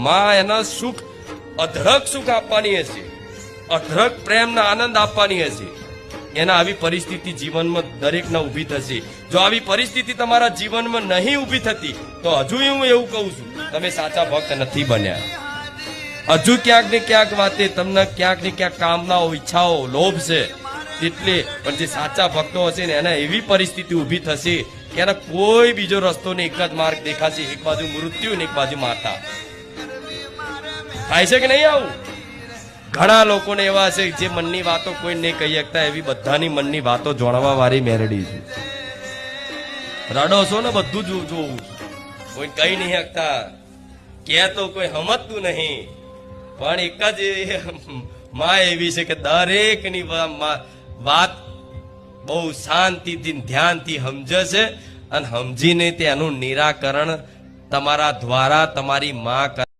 માં એના સુખ અઢળક સુખ આપવાની હશે, અઢળક પ્રેમના આનંદ આપવાની હશે. એના આવી પરિસ્થિતિ જીવનમાં દરેકને ઊભી થશે. જો આવી પરિસ્થિતિ તમારા જીવનમાં નહીં ઊભી થતી તો હજુ હું એવું કહું છું, તમે સાચા ભક્ત નથી બન્યા. હજુ ક્યાંક ને ક્યાંક વાતે તમને ક્યાંક ને ક્યાંક કામનાઓ, ઈચ્છાઓ, લોભ છે. એટલે પણ જે સાચા ભક્તો હશે ને એને એવી પરિસ્થિતિ ઊભી થશે કે એને કોઈ બીજો રસ્તો ને એક જ માર્ગ દેખાશે, એક બાજુ મૃત્યુ ને એક બાજુ માતા. થાય છે કે નહીં આવું? ઘણા લોકોને એવા છે જે મનની વાતો કોઈ નહીં કહી શકતા, એવી બધાની મનની વાતો જાણવા વાળી મેરડી છે. રડો છો ને બધું જોવું, કોઈ કહી નહીં શકતા, કે તો કોઈ સમજતું નહીં. પણ એક જ માં એવી છે કે દરેકની વાત બહુ શાંતિથી ધ્યાનથી સમજે છે અને સમજીને તેનું નિરાકરણ તમારા દ્વારા તમારી માં